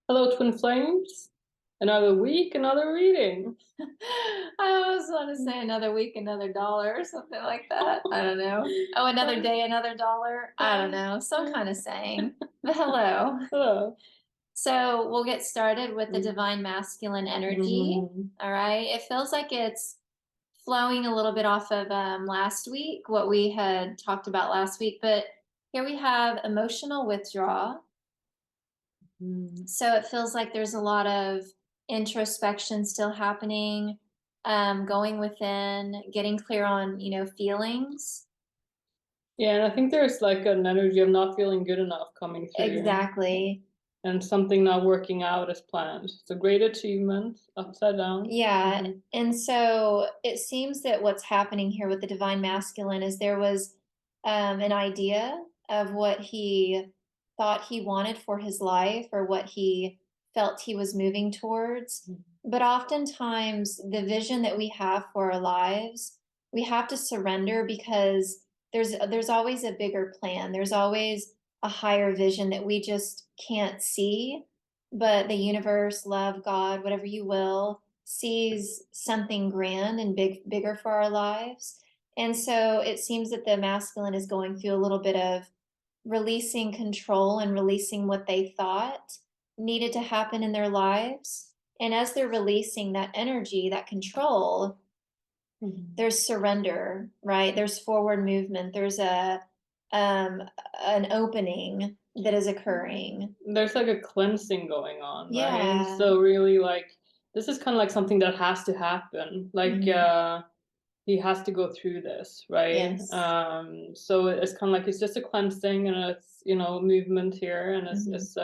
Hello, Twin Flames. Another week, another reading. I always want to say another week, another dollar, or something like that. I don't know. Oh, another day, another dollar. I don't know. Some kind of saying. But hello. Hello. So we'll get started with the divine masculine energy. Mhm. All right. It feels like it's flowing a little bit off of last week, what we had talked about last week. But here we have emotional withdrawal. Mhm. So it feels like there's a lot of introspection still happening, going within, getting clear on, feelings. Yeah, and I think there's like an energy of not feeling good enough coming through Exactly. and something not working out as planned. So great achievement, upside down. Yeah. Mhm. And so it seems that what's happening here with the divine masculine is there was an idea of what he thought he wanted for his life or what he felt he was moving towards. But oftentimes, the vision that we have for our lives, we have to surrender because there's always a bigger plan. There's always a higher vision that we just can't see, but the universe, love, God, whatever you will, sees something grand and bigger for our lives. And so it seems that the masculine is going through a little bit of releasing control and releasing what they thought needed to happen in their lives. And as they're releasing that energy, that control, Mhm. there's surrender, right? There's forward movement. There's um an opening that is occurring. There's like a cleansing going on, right? Yeah. So really like this is kind of like something that has to happen. Like Mhm. he has to go through this, right? Yes. So it's kind of like it's just a cleansing and it's movement here, and Mhm. it's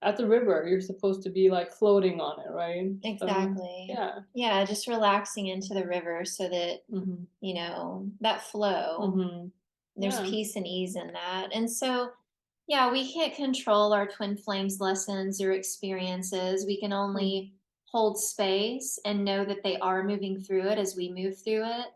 at the river. You're supposed to be like floating on it, right? So Exactly. yeah. Yeah, just relaxing into the river so that, Hmm. that flow, Hmm. there's Yeah. peace and ease in that. And so, yeah, we can't control our twin flames lessons or experiences. We can Hmm. only hold space and know that they are moving through it as we move through it,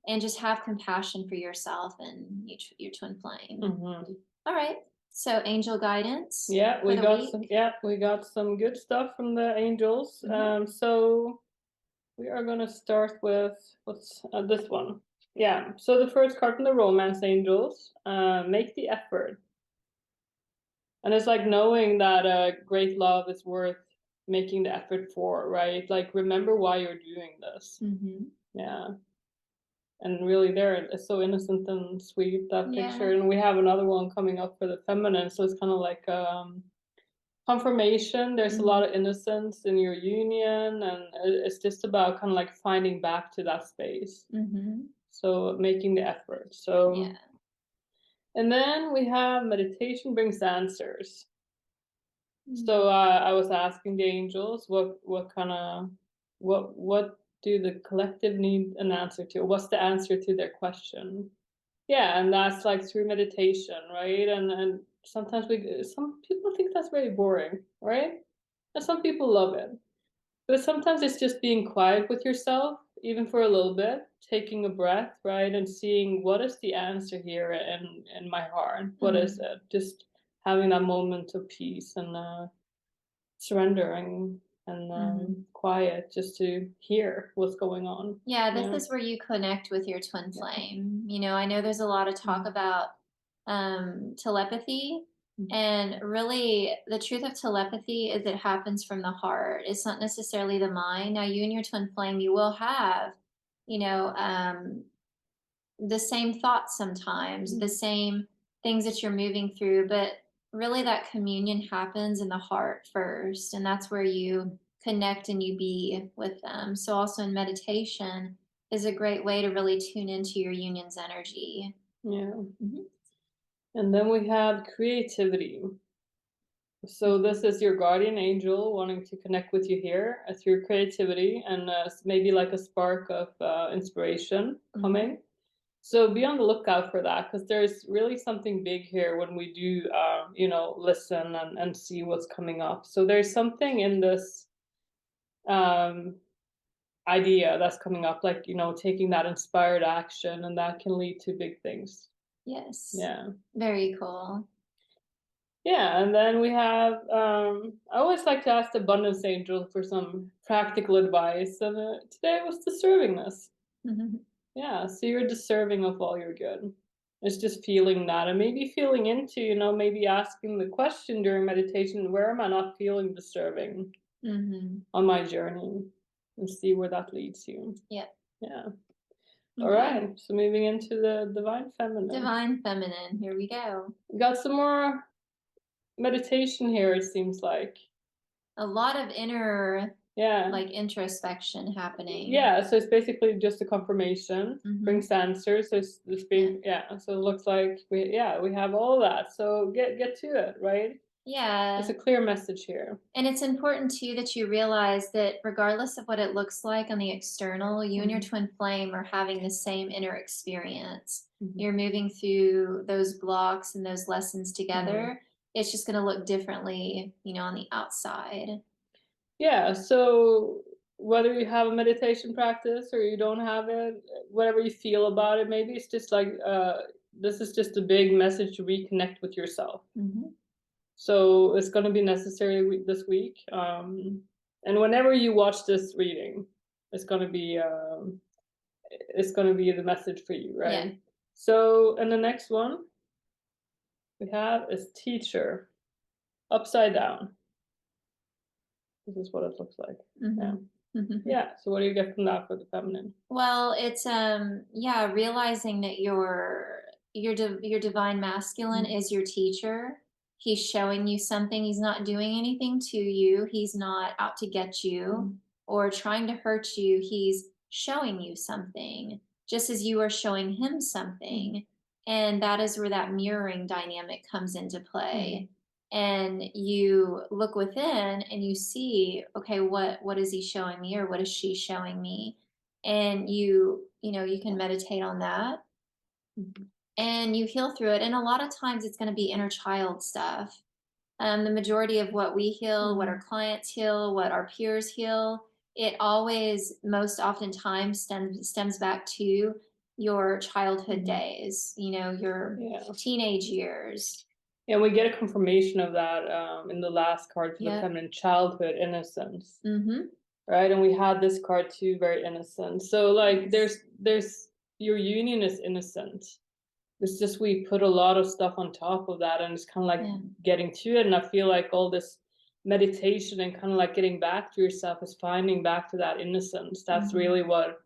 and just have compassion for yourself and your twin flame. Hmm. All right. So, angel guidance Yeah, for we the got some. week. Yeah, we got some good stuff from the angels. Hmm. So we are gonna start with what's this one. Yeah. So the first card from the romance angels. Make the effort. And it's like knowing that great love is worth making the effort for, right? Like remember why you're doing this. Hmm. Yeah. And really there it's so innocent and sweet, that picture. Yeah. And we have another one coming up for the feminine. So it's kind of like confirmation. There's a lot Hmm. of innocence in your union, and it's just about kind of like finding back to that space. Hmm. So making the effort. So Yeah. and then we have meditation brings answers. So Mm. I was asking the angels what kind of what do the collective need an answer to? What's the answer to their question? Yeah, and that's like through meditation, right? And sometimes some people think that's very boring, right? And some people love it. But sometimes it's just being quiet with yourself, even for a little bit, taking a breath, right? And seeing what is the answer here in my heart? What is Mm. it? Just having that moment of peace and surrendering and Hmm. quiet just to hear what's going on. Yeah, this Yeah. is where you connect with your twin Yeah. flame. I know there's a lot of talk Mhm. about telepathy, Mhm. and really the truth of telepathy is it happens from the heart. It's not necessarily the mind. Now, you and your twin flame, you will have, you know, um, the same thoughts sometimes, the same things that you're moving through, but really that communion happens in the heart first, and that's where you connect and you be with them. So also in meditation is a great way to really tune into your union's energy. Yeah. Mhm. And then we have creativity. So this is your guardian angel wanting to connect with you here through creativity and maybe like a spark of inspiration Mhm. coming. So be on the lookout for that because there's really something big here when we do, listen and see what's coming up. So there's something in this um, idea that's coming up, like, taking that inspired action, and that can lead to big things. Yes. Yeah. Very cool. Yeah, and then we have, I always like to ask the abundance angel for some practical advice, and today was deservingness. Mhm. Yeah, so you're deserving of all your good. It's just feeling that, and maybe feeling into, maybe asking the question during meditation, where am I not feeling deserving Mhm. on my journey? And see where that leads you. Yeah. Yeah. All Okay. right. So moving into the divine feminine. Divine feminine. Here we go. We got some more meditation here, it seems like. A lot of inner, Yeah. like, introspection happening. Yeah, so it's basically just a confirmation, Mhm. brings answers. So it's Yeah. being, yeah. So it looks like we have all of that. So get to it, right? It's Yeah. a clear message here. And it's important too that you realize that regardless of what it looks like on the external, you and your Mhm, twin flame are having the same inner experience. mhm, You're moving through those blocks and those lessons mhm. together. It's just going to look differently, on the outside. Yeah. So whether you have a meditation practice or you don't have it, whatever you feel about it, maybe it's just like this is just a big message to reconnect with yourself. Hmm. So it's going to be necessary this week. And whenever you watch this reading, it's going to be the message for you, Yeah. right? So, and the next one we have is teacher upside down. This is what it looks like. Yeah, Hmm. yeah. So what do you get from that for the feminine? Well, it's yeah, realizing that your divine masculine Mhm, is your teacher. He's showing you something. He's not doing anything to you. He's not out to get you mhm, or trying to hurt you. He's showing you something, just as you are showing him mhm, something. And that is where that mirroring dynamic comes into mhm. play. And you look within and you see, okay, what is he showing me or what is she showing me? And you can meditate on that Mhm. and you heal through it, and a lot of times it's going to be inner child stuff. The majority of what we heal, what our Mhm. clients heal, what our peers heal, it always most oftentimes stems back to your childhood Mhm. days, your Yeah. teenage years. And we get a confirmation of that in the last card for the Yep. feminine childhood innocence, Mm-hmm. right? And we had this card too, very innocent. So like Yes. there's your union is innocent. It's just we put a lot of stuff on top of that, and it's kind of like Yeah. getting to it. And I feel like all this meditation and kind of like getting back to yourself is finding back to that innocence. That's Mm-hmm. really what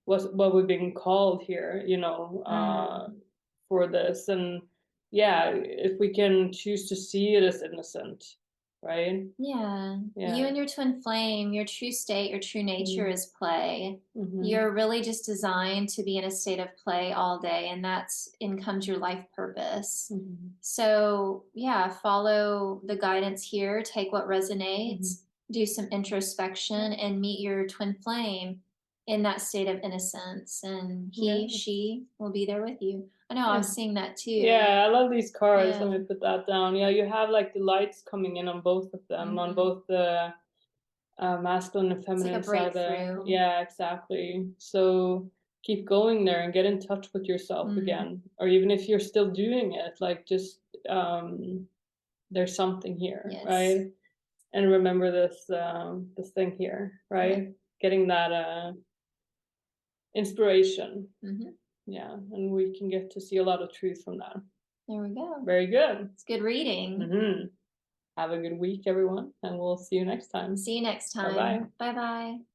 we've been called here, Mm. for this. And yeah, if we can choose to see it as innocent, right? Yeah. You Yeah. and your twin flame, your true state, your true nature Mhm. is play. Mhm. You're really just designed to be in a state of play all day, and that's in comes your life purpose. Mhm. So, yeah, follow the guidance here, take what Mhm. resonates, do some introspection, and meet your twin flame in that state of innocence. And he, Yeah. she will be there with you. I know I Yeah. was seeing that too. Yeah, I love these cards. Let Yeah. me put that down. Yeah, you have like the lights coming in on both of them, on Hmm. both the masculine and It's like a feminine side there. breakthrough. Yeah, exactly. So keep going there and get in touch with yourself Mm. again. Or even if you're still doing it, like just there's something here, Yes. right? And remember this thing here, Yeah. right? Getting that inspiration. Hmm. Yeah, and we can get to see a lot of truth from that. There we go. Very good. It's good reading. Have a good week, everyone, and we'll see you next time. See you next Bye bye. time. Bye bye.